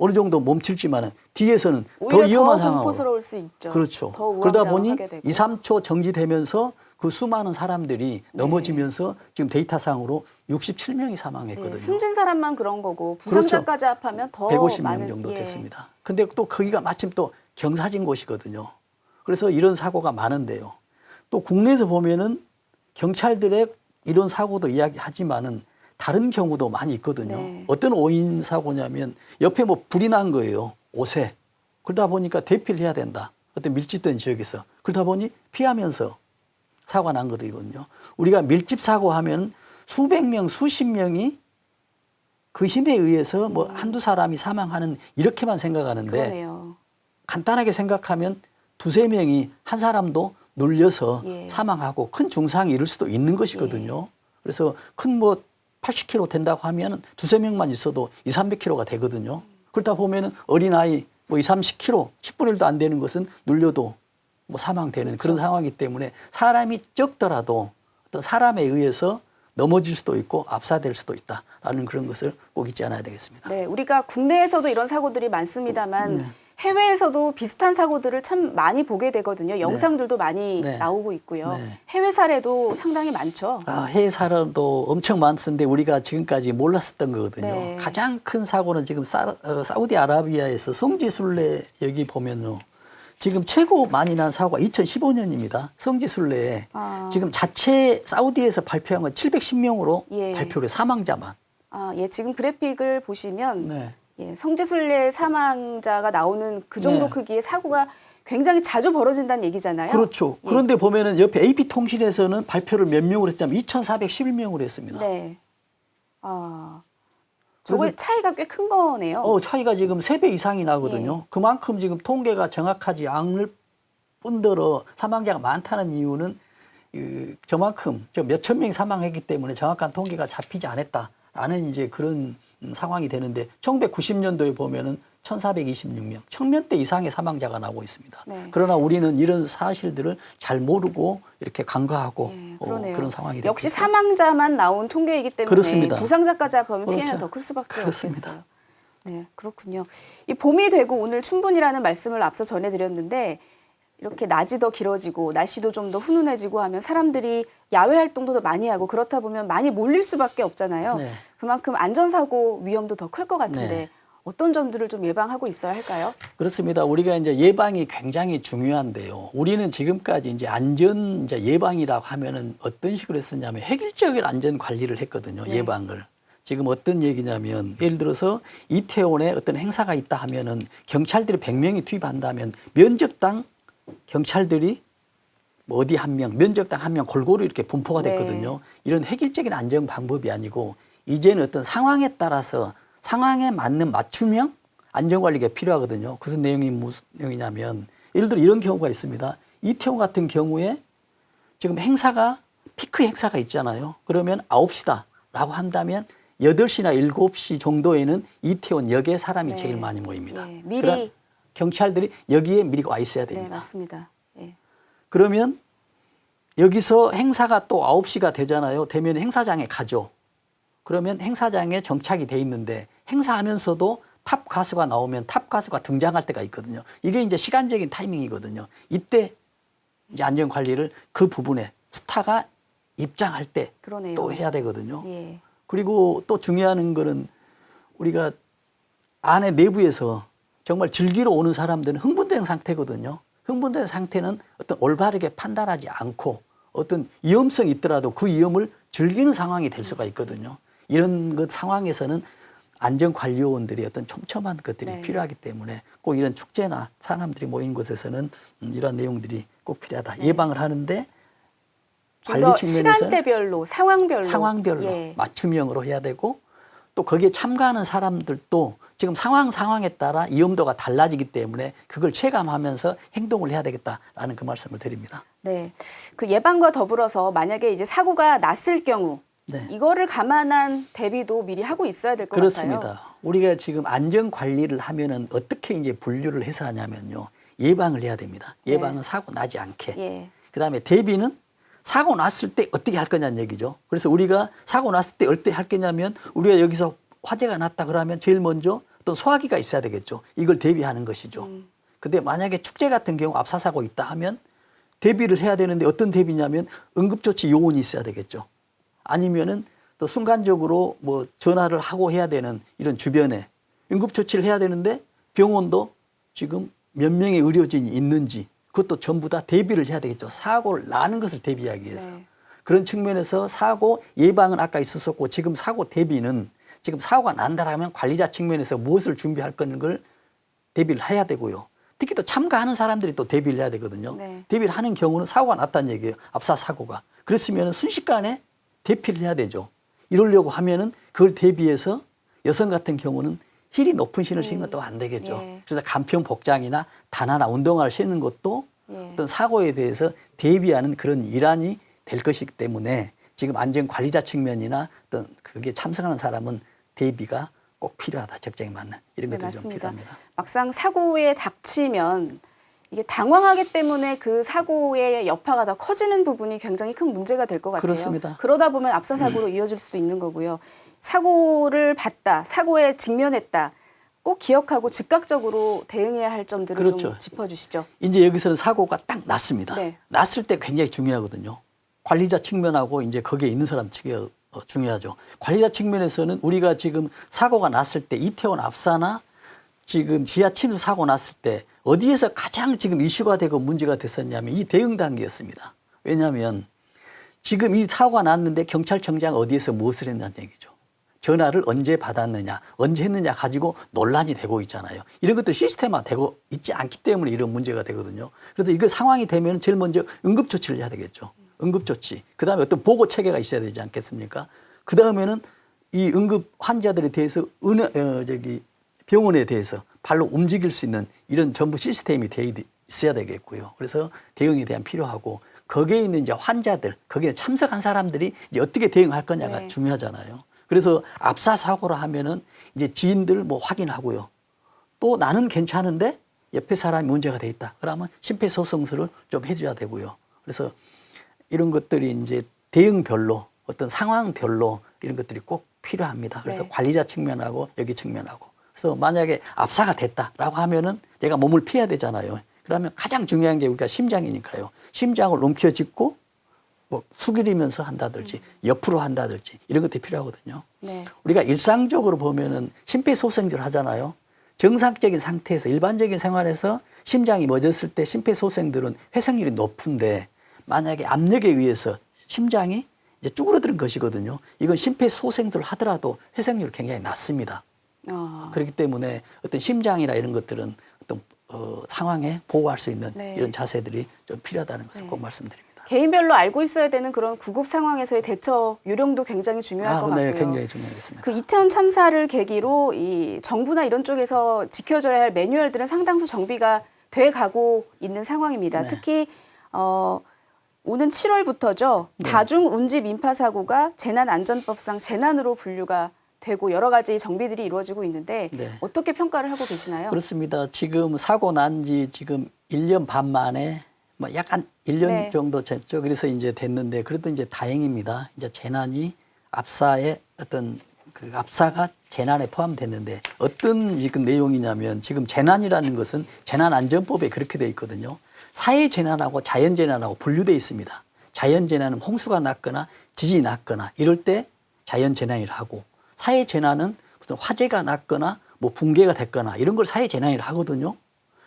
Speaker 14: 어느 정도 멈출지만은 뒤에서는 더 위험한 상황으로.
Speaker 1: 공포스러울 수 있죠.
Speaker 14: 그렇죠. 그러다 보니 2, 3초 정지되면서 그 수많은 사람들이 넘어지면서 지금 데이터상으로 67명이 사망했거든요.
Speaker 1: 숨진 사람만 그런 거고 부상자까지 합하면 더
Speaker 14: 150명
Speaker 1: 많은
Speaker 14: 정도 됐습니다. 근데 또 거기가 마침 또 경사진 곳이거든요. 그래서 이런 사고가 많은데요. 또 국내에서 보면은 경찰들의 이런 사고도 이야기하지만은 다른 경우도 많이 있거든요. 어떤 오인 사고냐면 옆에 뭐 불이 난 거예요. 옷에. 그러다 보니까 대피를 해야 된다. 어떤 밀집된 지역에서. 그러다 보니 피하면서 사고가 난 거거든요. 우리가 밀집 사고 하면 수백 명, 수십 명이 그 힘에 의해서 뭐 한두 사람이 사망하는 이렇게만 생각하는데 간단하게 생각하면 두세 명이 한 사람도 눌려서 사망하고 큰 중상이 이를 수도 있는 것이거든요. 그래서 큰 뭐 80kg 된다고 하면 두세 명만 있어도 2, 300kg가 되거든요. 그러다 보면은 어린아이 뭐 2, 30kg, 10분의 1도 안 되는 것은 눌려도 뭐 사망되는 그런 상황이기 때문에 사람이 적더라도 어떤 사람에 의해서 넘어질 수도 있고 압사될 수도 있다라는 그런 것을 꼭 잊지 않아야 되겠습니다.
Speaker 1: 네, 우리가 국내에서도 이런 사고들이 많습니다만 해외에서도 비슷한 사고들을 참 많이 보게 되거든요. 영상들도 많이 나오고 있고요. 해외 사례도 상당히 많죠.
Speaker 14: 해외 사례도 엄청 많은데 우리가 지금까지 몰랐었던 거거든요. 가장 큰 사고는 지금 사우디아라비아에서 성지순례 여기 보면요. 지금 최고 많이 난 사고가 2015년입니다. 성지순례에 지금 자체 사우디에서 발표한 건 710명으로 발표를 해요. 사망자만.
Speaker 1: 지금 그래픽을 보시면 성지순례 사망자가 나오는 그 정도 크기의 사고가 굉장히 자주 벌어진다는 얘기잖아요.
Speaker 14: 그렇죠. 그런데 보면은 옆에 AP통신에서는 발표를 몇 명으로 했냐면 2,411명으로 했습니다.
Speaker 1: 저거 차이가 꽤 큰 거네요.
Speaker 14: 차이가 지금 3배 이상이 나거든요. 그만큼 지금 통계가 정확하지 않을 뿐더러 사망자가 많다는 이유는 저만큼 몇천 명이 사망했기 때문에 정확한 통계가 잡히지 않았다라는 이제 그런 상황이 되는데 1990년도에 보면은 1,426명, 1,000명대 이상의 사망자가 나오고 있습니다. 그러나 우리는 이런 사실들을 잘 모르고 이렇게 간과하고 그런 상황이 되고
Speaker 1: 역시 사망자만 나온 통계이기 때문에
Speaker 14: 그렇습니다.
Speaker 1: 부상자까지 합하면 피해는 더 클 수밖에 없겠어요. 네, 그렇군요. 이 봄이 되고 오늘 춘분이라는 말씀을 앞서 전해드렸는데 이렇게 낮이 더 길어지고 날씨도 좀 더 훈훈해지고 하면 사람들이 야외 활동도 더 많이 하고 그렇다 보면 많이 몰릴 수밖에 없잖아요. 그만큼 안전사고 위험도 더 클 것 같은데 어떤 점들을 좀 예방하고 있어야 할까요?
Speaker 14: 그렇습니다. 우리가 이제 예방이 굉장히 중요한데요. 우리는 지금까지 이제 안전 이제 예방이라고 하면은 어떤 식으로 했었냐면 획일적인 안전 관리를 했거든요.
Speaker 1: 네.
Speaker 14: 예방을. 지금 어떤 얘기냐면 예를 들어서 이태원에 어떤 행사가 있다 하면은 경찰들이 100명이 투입한다면 면적당 경찰들이 뭐 어디 한 명, 면적당 한 명 골고루 이렇게 분포가 됐거든요.
Speaker 1: 네.
Speaker 14: 이런 획일적인 안전 방법이 아니고 이제는 어떤 상황에 따라서 상황에 맞는 맞춤형 안전관리가 필요하거든요. 무슨 내용이 무슨 내용이냐면 예를 들어 이런 경우가 있습니다. 이태원 같은 경우에 지금 행사가 피크 행사가 있잖아요. 그러면 9시다라고 한다면 8시나 7시 정도에는 이태원 역에 사람이
Speaker 1: 네.
Speaker 14: 제일 많이 모입니다.
Speaker 1: 네. 미리.
Speaker 14: 그러니까 경찰들이 여기에 미리 와 있어야
Speaker 1: 네,
Speaker 14: 됩니다.
Speaker 1: 맞습니다. 예.
Speaker 14: 그러면 여기서 행사가 또 9시가 되잖아요. 되면 행사장에 가죠. 그러면 행사장에 정착이 돼 있는데 행사하면서도 탑 가수가 나오면 탑 가수가 등장할 때가 있거든요. 이게 이제 시간적인 타이밍이거든요. 이때 이제 안전 관리를 그 부분에 스타가 입장할 때
Speaker 1: 그러네요.
Speaker 14: 또 해야 되거든요.
Speaker 1: 예.
Speaker 14: 그리고 또 중요한 거는 우리가 안에 내부에서 정말 즐기러 오는 사람들은 흥분된 상태거든요. 흥분된 상태는 어떤 올바르게 판단하지 않고 어떤 위험성이 있더라도 그 위험을 즐기는 상황이 될 수가 있거든요. 이런 것 상황에서는 안전관리요원들이 어떤 촘촘한 것들이
Speaker 1: 네.
Speaker 14: 필요하기 때문에 꼭 이런 축제나 사람들이 모인 곳에서는 이런 내용들이 꼭 필요하다.
Speaker 1: 네.
Speaker 14: 예방을 하는데
Speaker 1: 좀
Speaker 14: 관리
Speaker 1: 더
Speaker 14: 측면에서는
Speaker 1: 시간대별로, 상황별로. 예.
Speaker 14: 맞춤형으로 해야 되고 또 거기에 참가하는 사람들도 지금 상황에 따라 위험도가 달라지기 때문에 그걸 체감하면서 행동을 해야 되겠다라는 그 말씀을 드립니다.
Speaker 1: 네. 그 예방과 더불어서 만약에 이제 사고가 났을 경우
Speaker 14: 네.
Speaker 1: 이거를 감안한 대비도 미리 하고 있어야 될 것 같아요.
Speaker 14: 그렇습니다. 우리가 지금 안전 관리를 하면은 어떻게 이제 분류를 해서 하냐면요. 예방을 해야 됩니다. 예방은
Speaker 1: 네.
Speaker 14: 사고 나지 않게.
Speaker 1: 예.
Speaker 14: 그다음에 대비는 사고 났을 때 어떻게 할 거냐는 얘기죠. 그래서 우리가 사고 났을 때 어떻게 할 거냐면 우리가 여기서 화재가 났다 그러면 제일 먼저 어떤 소화기가 있어야 되겠죠. 이걸 대비하는 것이죠. 근데 만약에 축제 같은 경우 압사사고 있다 하면 대비를 해야 되는데 어떤 대비냐면 응급조치 요원이 있어야 되겠죠. 아니면은 또 순간적으로 뭐 전화를 하고 해야 되는 이런 주변에 응급조치를 해야 되는데 병원도 지금 몇 명의 의료진이 있는지 그것도 전부 다 대비를 해야 되겠죠. 사고를 나는 것을 대비하기 위해서.
Speaker 1: 네.
Speaker 14: 그런 측면에서 사고 예방은 아까 있었었고 지금 사고 대비는 지금 사고가 난다라면 관리자 측면에서 무엇을 준비할 걸 대비를 해야 되고요. 특히 또 참가하는 사람들이 또 대비를 해야 되거든요.
Speaker 1: 네.
Speaker 14: 대비를 하는 경우는 사고가 났다는 얘기예요. 압사 사고가. 그랬으면 순식간에 대피를 해야 되죠. 이러려고 하면은 그걸 대비해서 여성 같은 경우는 힐이 높은 신을 신는 것도 안 되겠죠.
Speaker 1: 예.
Speaker 14: 그래서 간편 복장이나 단화나 운동화를 신는 것도
Speaker 1: 예.
Speaker 14: 어떤 사고에 대해서 대비하는 그런 일환이 될 것이기 때문에 지금 안전관리자 측면이나 어떤 그게 참석하는 사람은 대비가 꼭 필요하다. 적정에 맞는 이런
Speaker 1: 네,
Speaker 14: 것들이 좀
Speaker 1: 맞습니다.
Speaker 14: 필요합니다.
Speaker 1: 막상 사고에 닥치면 이게 당황하기 때문에 그 사고의 여파가 더 커지는 부분이 굉장히 큰 문제가 될 것 같아요.
Speaker 14: 그렇습니다.
Speaker 1: 그러다 보면 압사 사고로 이어질 수도 있는 거고요. 사고를 봤다, 사고에 직면했다. 꼭 기억하고 즉각적으로 대응해야 할 점들을
Speaker 14: 그렇죠.
Speaker 1: 좀 짚어주시죠.
Speaker 14: 이제 여기서는 사고가 딱 났습니다.
Speaker 1: 네.
Speaker 14: 났을 때 굉장히 중요하거든요. 관리자 측면하고 이제 거기에 있는 사람 측이 중요하죠. 관리자 측면에서는 우리가 지금 사고가 났을 때 이태원 압사나 지금 지하 침수 사고 났을 때 어디에서 가장 지금 이슈가 되고 문제가 됐었냐면 이 대응 단계였습니다. 왜냐하면 지금 이 사고가 났는데 경찰청장 어디에서 무엇을 했냐는 얘기죠. 전화를 언제 받았느냐, 언제 했느냐 가지고 논란이 되고 있잖아요. 이런 것들 시스템화 되고 있지 않기 때문에 이런 문제가 되거든요. 그래서 이거 상황이 되면 제일 먼저 응급조치를 해야 되겠죠. 응급조치. 그 다음에 어떤 보고 체계가 있어야 되지 않겠습니까? 그 다음에는 이 응급 환자들에 대해서 병원에 대해서 발로 움직일 수 있는 이런 전부 시스템이 돼 있어야 되겠고요. 그래서 대응에 대한 필요하고 거기에 있는 이제 환자들, 거기에 참석한 사람들이 이제 어떻게 대응할 거냐가
Speaker 1: 네.
Speaker 14: 중요하잖아요. 그래서 압사 사고를 하면은 이제 지인들 뭐 확인하고요. 또 나는 괜찮은데 옆에 사람이 문제가 돼 있다. 그러면 심폐소생술을 좀 해줘야 되고요. 그래서 이런 것들이 이제 대응별로 어떤 상황별로 이런 것들이 꼭 필요합니다. 그래서
Speaker 1: 네.
Speaker 14: 관리자 측면하고 여기 측면하고. 그래서 만약에 압사가 됐다라고 하면은 제가 몸을 피해야 되잖아요. 그러면 가장 중요한 게 우리가 심장이니까요. 심장을 움켜쥐고 뭐 숙이면서 한다든지 옆으로 한다든지 이런 것들이 필요하거든요.
Speaker 1: 네.
Speaker 14: 우리가 일상적으로 보면은 심폐소생술 하잖아요. 정상적인 상태에서 일반적인 생활에서 심장이 멎었을 때 심폐소생술은 회생률이 높은데 만약에 압력에 의해서 심장이 이제 쭈그러드는 것이거든요. 이건 심폐소생술을 하더라도 회생률이 굉장히 낮습니다. 그렇기 때문에 어떤 심장이나 이런 것들은 어떤 상황에 보호할 수 있는
Speaker 1: 네.
Speaker 14: 이런 자세들이 좀 필요하다는 것을 꼭 말씀드립니다.
Speaker 1: 개인별로 알고 있어야 되는 그런 구급 상황에서의 대처 요령도 굉장히 중요할 것 같고요.
Speaker 14: 네, 굉장히 중요하겠습니다.
Speaker 1: 그 이태원 참사를 계기로 이 정부나 이런 쪽에서 지켜줘야 할 매뉴얼들은 상당수 정비가 돼 가고 있는 상황입니다.
Speaker 14: 네.
Speaker 1: 특히 오는 7월부터죠.
Speaker 14: 네.
Speaker 1: 다중운집 인파 사고가 재난안전법상 재난으로 분류가 되고 여러 가지 정비들이 이루어지고 있는데
Speaker 14: 네.
Speaker 1: 어떻게 평가를 하고 계시나요?
Speaker 14: 그렇습니다. 지금 사고 난 지 지금 1년 반 만에 뭐 약간 1년
Speaker 1: 네.
Speaker 14: 정도 됐죠. 그래서 이제 됐는데 그래도 이제 다행입니다. 이제 재난이 압사의 어떤 그 압사가 재난에 포함됐는데 어떤 지금 내용이냐면 지금 재난이라는 것은 재난안전법에 그렇게 돼 있거든요. 사회재난하고 자연재난하고 분류되어 있습니다. 자연재난은 홍수가 났거나 지진이 났거나 이럴 때 자연재난이라 하고 사회재난은 무슨 화재가 났거나 뭐 붕괴가 됐거나 이런 걸 사회재난이라 하거든요.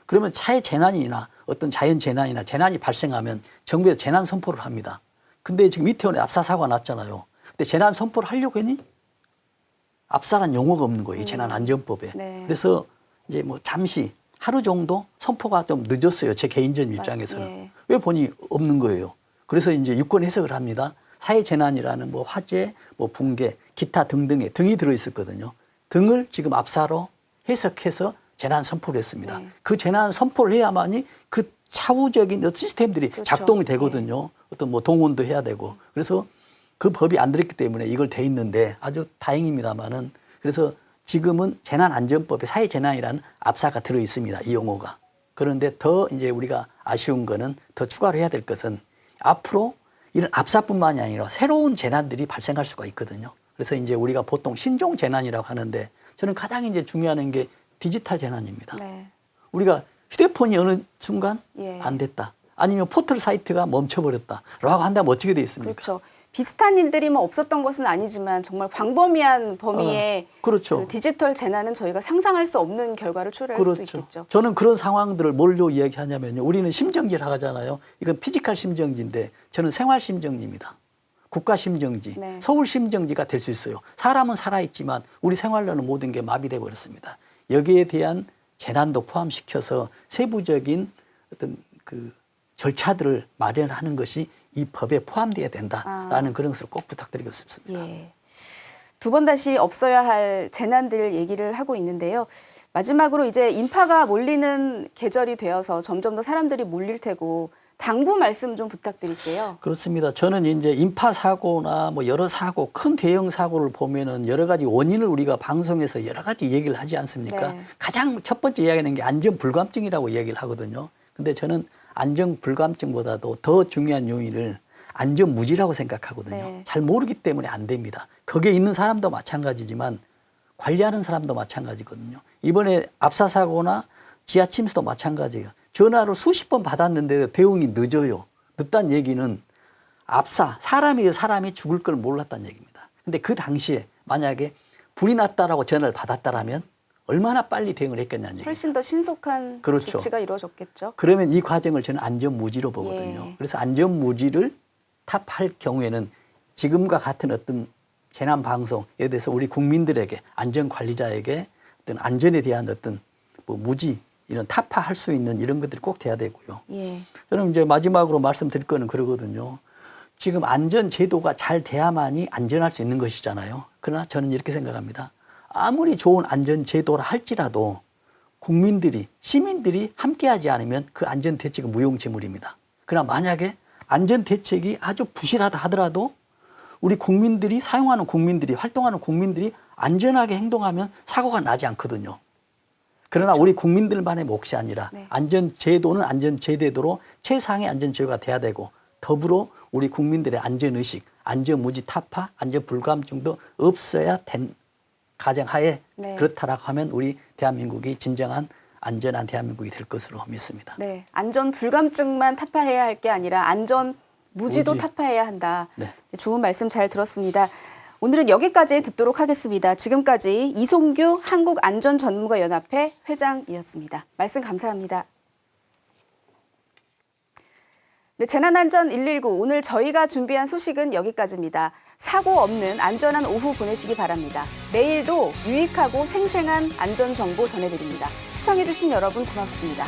Speaker 14: 그러면 사회재난이나 어떤 자연재난이나 재난이 발생하면 정부에서 재난 선포를 합니다. 근데 지금 이태원에 압사 사고가 났잖아요. 근데 재난 선포를 하려고 했니? 압사란 용어가 없는 거예요. 이 재난안전법에.
Speaker 1: 네.
Speaker 14: 그래서 이제 뭐 잠시 하루 정도 선포가 좀 늦었어요. 제 개인적인 입장에서는.
Speaker 1: 예.
Speaker 14: 왜 보니 없는 거예요. 그래서 이제 유권 해석을 합니다. 사회재난이라는 뭐 화재, 뭐 붕괴, 기타 등등에 등이 들어있었거든요. 등을 지금 압사로 해석해서 재난 선포를 했습니다.
Speaker 1: 네.
Speaker 14: 그 재난 선포를 해야만이 그 차후적인 시스템들이
Speaker 1: 그렇죠.
Speaker 14: 작동이 되거든요. 어떤 뭐 동원도 해야 되고. 그래서 그 법이 안 들었기 때문에 이걸 돼 있는데 아주 다행입니다만은 그래서 지금은 재난안전법에 사회재난이라는 압사가 들어 있습니다. 이 용어가. 그런데 더 이제 우리가 아쉬운 거는 더 추가로 해야 될 것은 앞으로 이런 압사뿐만이 아니라 새로운 재난들이 발생할 수가 있거든요. 그래서 이제 우리가 보통 신종 재난이라고 하는데 저는 가장 이제 중요한 게 디지털 재난입니다.
Speaker 1: 네.
Speaker 14: 우리가 휴대폰이 어느 순간
Speaker 1: 예.
Speaker 14: 안 됐다. 아니면 포털 사이트가 멈춰버렸다. 라고 한다면 어떻게 돼 있습니까?
Speaker 1: 그렇죠. 비슷한 일들이 뭐 없었던 것은 아니지만 정말 광범위한 범위의
Speaker 14: 그렇죠.
Speaker 1: 그 디지털 재난은 저희가 상상할 수 없는 결과를 초래할 수도 있겠죠.
Speaker 14: 저는 그런 상황들을 뭘로 이야기하냐면요. 우리는 심정지를 하잖아요. 이건 피지컬 심정지인데 저는 생활 심정지입니다. 국가 심정지,
Speaker 1: 네.
Speaker 14: 서울 심정지가 될 수 있어요. 사람은 살아있지만 우리 생활로는 모든 게 마비돼 버렸습니다. 여기에 대한 재난도 포함시켜서 세부적인 어떤 그 절차들을 마련하는 것이 이 법에 포함되어야 된다라는 그런 것을 꼭 부탁드리고 싶습니다.
Speaker 1: 예. 두 번 다시 없어야 할 재난들 얘기를 하고 있는데요. 마지막으로 이제 인파가 몰리는 계절이 되어서 점점 더 사람들이 몰릴 테고 당부 말씀 좀 부탁드릴게요.
Speaker 14: 그렇습니다. 저는 이제 인파 사고나 뭐 여러 사고, 큰 대형 사고를 보면은 여러 가지 원인을 우리가 방송에서 여러 가지 얘기를 하지 않습니까?
Speaker 1: 네.
Speaker 14: 가장 첫 번째 이야기하는 게 안전 불감증이라고 얘기를 하거든요. 근데 저는 안전 불감증보다도 더 중요한 요인을 안전 무지라고 생각하거든요.
Speaker 1: 네.
Speaker 14: 잘 모르기 때문에 안 됩니다. 거기에 있는 사람도 마찬가지지만 관리하는 사람도 마찬가지거든요. 이번에 압사 사고나 지하 침수도 마찬가지예요. 전화를 수십 번 받았는데 대응이 늦어요. 늦다는 얘기는 압사, 사람이 죽을 걸 몰랐다는 얘기입니다. 근데 그 당시에 만약에 불이 났다라고 전화를 받았다라면 얼마나 빨리 대응을 했겠냐는 얘기입니다.
Speaker 1: 훨씬 더 신속한
Speaker 14: 그렇죠.
Speaker 1: 조치가 이루어졌겠죠.
Speaker 14: 그러면 이 과정을 저는 안전무지로 보거든요.
Speaker 1: 예.
Speaker 14: 그래서 안전무지를 탑할 경우에는 지금과 같은 어떤 재난방송에 대해서 우리 국민들에게 안전관리자에게 어떤 안전에 대한 어떤 뭐 무지 이런 타파할 수 있는 이런 것들이 꼭 돼야 되고요.
Speaker 1: 예.
Speaker 14: 저는 이제 마지막으로 말씀드릴 거는 그러거든요. 지금 안전제도가 잘 돼야만이 안전할 수 있는 것이잖아요. 그러나 저는 이렇게 생각합니다. 아무리 좋은 안전제도라 할지라도 국민들이, 시민들이 함께하지 않으면 그 안전대책은 무용지물입니다. 그러나 만약에 안전대책이 아주 부실하다 하더라도 우리 국민들이 사용하는 국민들이, 활동하는 국민들이 안전하게 행동하면 사고가 나지 않거든요. 그러나 우리 국민들만의 몫이 아니라 안전제도는 안전제도로 최상의 안전제도가 돼야 되고 더불어 우리 국민들의 안전의식, 안전무지 타파, 안전불감증도 없어야 된 가정하에 그렇다라고 하면 우리 대한민국이 진정한 안전한 대한민국이 될 것으로 믿습니다.
Speaker 1: 네, 안전 불감증만 타파해야 할 게 아니라 안전 무지도 타파해야 한다.
Speaker 14: 네.
Speaker 1: 좋은 말씀 잘 들었습니다. 오늘은 여기까지 듣도록 하겠습니다. 지금까지 이송규 한국안전전문가연합회 회장이었습니다. 말씀 감사합니다. 네, 재난안전 119 오늘 저희가 준비한 소식은 여기까지입니다. 사고 없는 안전한 오후 보내시기 바랍니다. 내일도 유익하고 생생한 안전정보 전해드립니다. 시청해주신 여러분 고맙습니다.